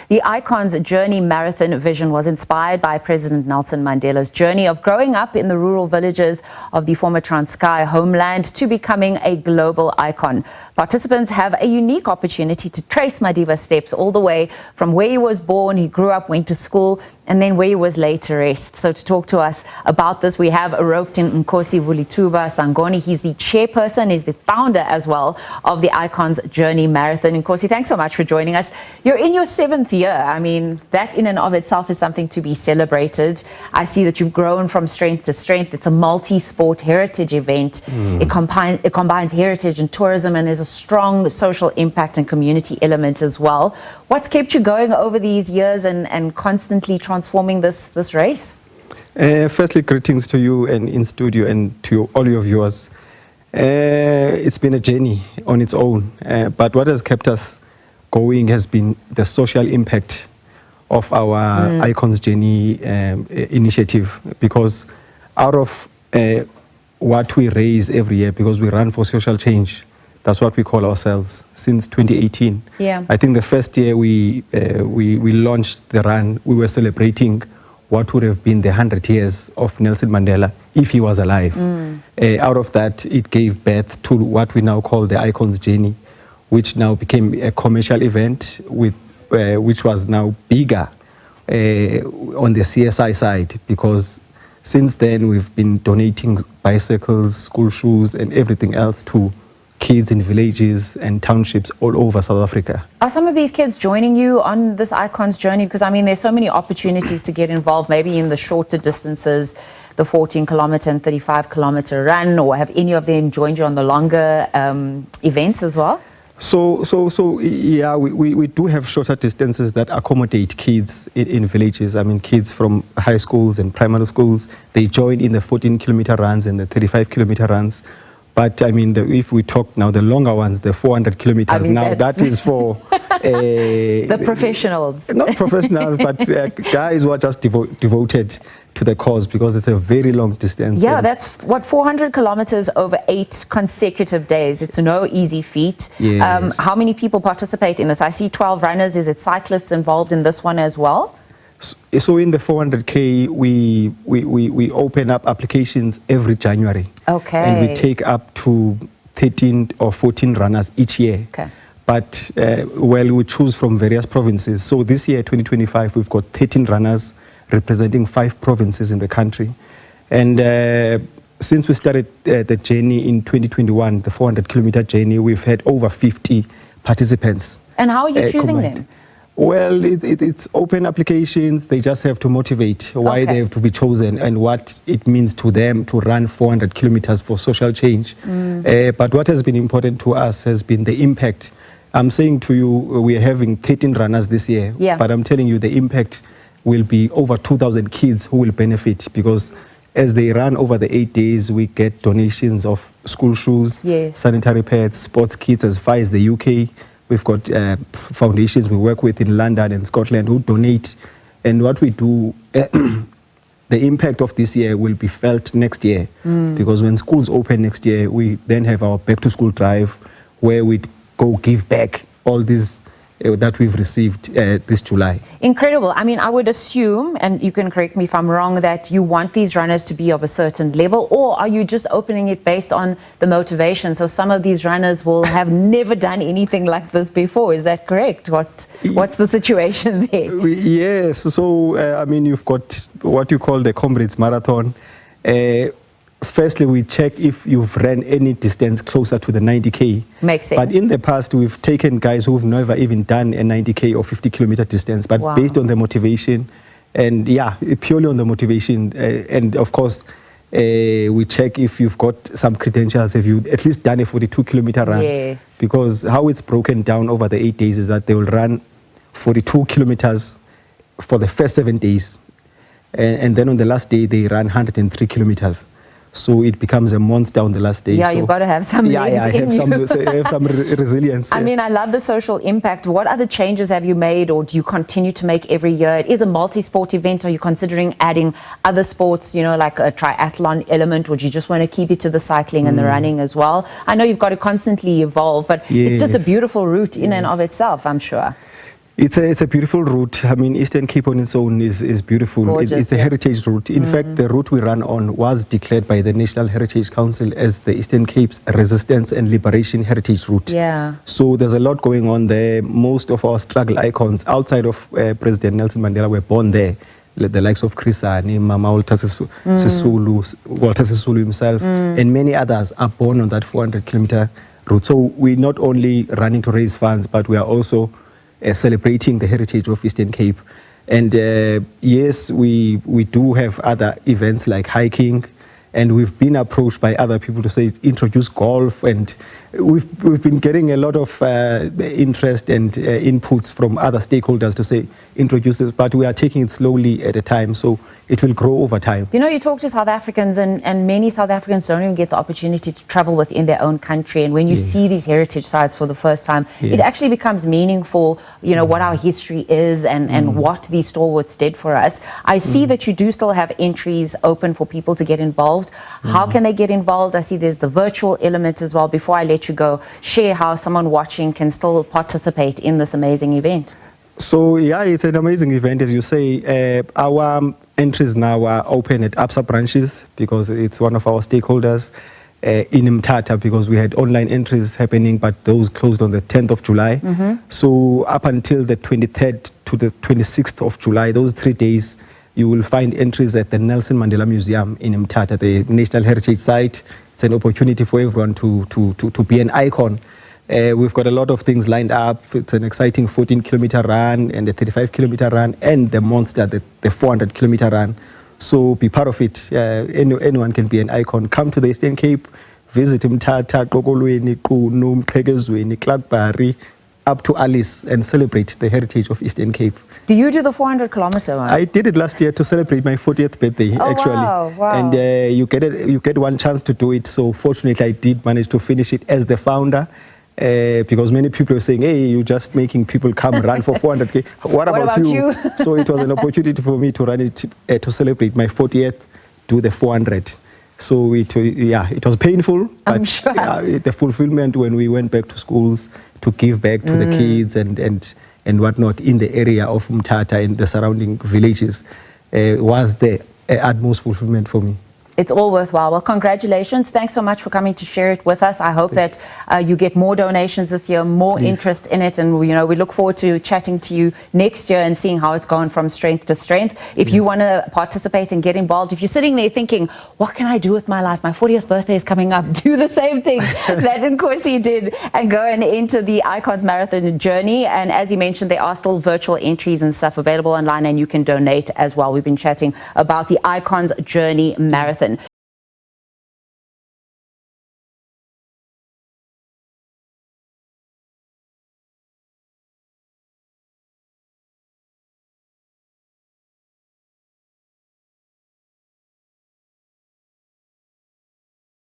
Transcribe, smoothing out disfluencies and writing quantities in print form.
The Icon's Journey Marathon vision was inspired by President Nelson Mandela's journey of growing up in the rural villages of the former Transkei homeland to becoming a global icon. Participants have a unique opportunity to trace Madiba's steps all the way from where he was born, he grew up, went to school, and then where he was laid to rest. So to talk to us about this, we have roped in Nkosi Vulithuba Sangoni. He's the chairperson, he's the founder as well of the Icon's Journey Marathon. Nkosi, thanks so much for joining us. You're in your 7th year. I mean, that in and of itself is something to be celebrated. I see that you've grown from strength to strength. It's a multi-sport heritage event. It combines heritage and tourism, and there's a strong social impact and community element as well. What's kept you going over these years and constantly transforming this race? Firstly, greetings to you and in studio and to all your viewers. It's been a journey on its own, but what has kept us going has been the social impact of our Icon's Journey initiative, because out of what we raise every year, because we run for social change, that's what we call ourselves since 2018. Yeah. I think the first year we launched the run, we were celebrating what would have been the 100 years of Nelson Mandela if he was alive. Out of that, it gave birth to what we now call the Icon's Journey, which now became a commercial event with which was now bigger on the CSI side, because since then we've been donating bicycles, school shoes, and everything else to kids in villages and townships all over South Africa. Are some of these kids joining you on this Icon's Journey? Because I mean, there's so many opportunities to get involved, maybe in the shorter distances, the 14-kilometer and 35-kilometer run, or have any of them joined you on the longer events as well? So yeah, we do have shorter distances that accommodate kids in villages. I mean, kids from high schools and primary schools, they join in the 14-kilometer runs and the 35-kilometer runs. But I mean, if we talk now, the longer ones, the 400 kilometers, I mean, now that is for the professionals. Not professionals, but guys who are just devoted to the cause, because it's a very long distance. Yeah, that's what, 400 kilometers over 8 consecutive days. It's no easy feat. Yes. How many people participate in this? I see 12 runners. Is it cyclists involved in this one as well? So in the 400K, we open up applications every January. Okay. And we take up to 13 or 14 runners each year. Okay. But, well, we choose from various provinces. So this year, 2025, we've got 13 runners representing 5 provinces in the country. And since we started the journey in 2021, the 400-kilometer journey, we've had over 50 participants. And how are you choosing them? Well, it's open applications. They just have to motivate why they have to be chosen and what it means to them to run 400 kilometers for social change. But what has been important to us has been the impact. I'm saying to you, we are having 13 runners this year, but I'm telling you the impact will be over 2,000 kids who will benefit, because as they run over the 8 days, we get donations of school shoes, sanitary pads, sports kits as far as the UK. We've got foundations we work with in London and Scotland who donate. And what we do, the impact of this year will be felt next year. Because when schools open next year, we then have our back to school drive where we go give back all these that we've received this July. Incredible. I mean, I would assume, and you can correct me if I'm wrong, that you want these runners to be of a certain level, or are you just opening it based on the motivation? So some of these runners will have never done anything like this before. Is that correct? What's the situation there? Yes. So, I mean, you've got what you call the Comrades Marathon. Firstly, we check if you've ran any distance closer to the 90K. Makes sense. But in the past, we've taken guys who've never even done a 90K or 50-kilometer distance, but based on the motivation, and purely on the motivation. And of course, we check if you've got some credentials, if you've at least done a 42-kilometer run. Yes. Because how it's broken down over the 8 days is that they will run 42 kilometers for the first 7 days. And then on the last day, they run 103 kilometers. So it becomes a monster on the last day. Yeah, you've got to have some have some resilience. I mean, I love the social impact. What other changes have you made, or do you continue to make every year? It is a multi-sport event. Are you considering adding other sports, you know, like a triathlon element, or do you just want to keep it to the cycling and the running as well? I know you've got to constantly evolve, but it's just a beautiful route in and of itself, I'm sure. It's a beautiful route. I mean, Eastern Cape on its own is beautiful. Gorgeous, It's a heritage route. In fact, the route we run on was declared by the National Heritage Council as the Eastern Cape's Resistance and Liberation Heritage Route. Yeah. So there's a lot going on there. Most of our struggle icons outside of President Nelson Mandela were born there. The likes of Chris Hani, Mama Walter Sisulu himself, and many others are born on that 400-kilometer route. So we're not only running to raise funds, but we are also celebrating the heritage of Eastern Cape. And yes, we do have other events like hiking, and we've been approached by other people to say introduce golf, and we've been getting a lot of interest and inputs from other stakeholders to say introduce this, but we are taking it slowly at a time, so it will grow over time. You know, you talk to South Africans, and many South Africans don't even get the opportunity to travel within their own country. And when you see these heritage sites for the first time, it actually becomes meaningful, you know, what our history is and what these stalwarts did for us. I see that you do still have entries open for people to get involved. How can they get involved? I see there's the virtual element as well. Before I let you go, share how someone watching can still participate in this amazing event. So yeah, it's an amazing event, as you say. Our entries now are open at ABSA branches because it's one of our stakeholders, in Mthatha because we had online entries happening, but those closed on the 10th of July. So up until the 23rd to the 26th of July, those 3 days, you will find entries at the Nelson Mandela Museum in Mthatha, the National Heritage Site. It's an opportunity for everyone to be an icon. We've got a lot of things lined up. It's an exciting 14-kilometer run and a 35-kilometer run and the monster, the 400-kilometer run. So be part of it. Anyone can be an icon. Come to the Eastern Cape, visit Mthatha, Qokolweni, Qunu, Mqhekezweni, Clarkbarry, up to Alice and celebrate the heritage of Eastern Cape. Do you do the 400-kilometer one? I did it last year to celebrate my 40th birthday, actually. Wow. And you get one chance to do it. So fortunately, I did manage to finish it as the founder. Because many people are saying, hey, you're just making people come run for 400K. What about you? So it was an opportunity for me to run it to celebrate my 40th, do the 400. So it was painful, but I'm sure. The fulfillment when we went back to schools to give back to the kids and whatnot in the area of Mthatha and the surrounding villages was the utmost fulfillment for me. It's all worthwhile. Well, congratulations. Thanks so much for coming to share it with us. I hope that you get more donations this year, more interest in it. And, you know, we look forward to chatting to you next year and seeing how it's gone from strength to strength. If you want to participate and get involved, if you're sitting there thinking, what can I do with my life? My 40th birthday is coming up. Do the same thing that Nkosi did and go and enter the Icons Marathon journey. And as you mentioned, there are still virtual entries and stuff available online and you can donate as well. We've been chatting about the Icons Journey Marathon.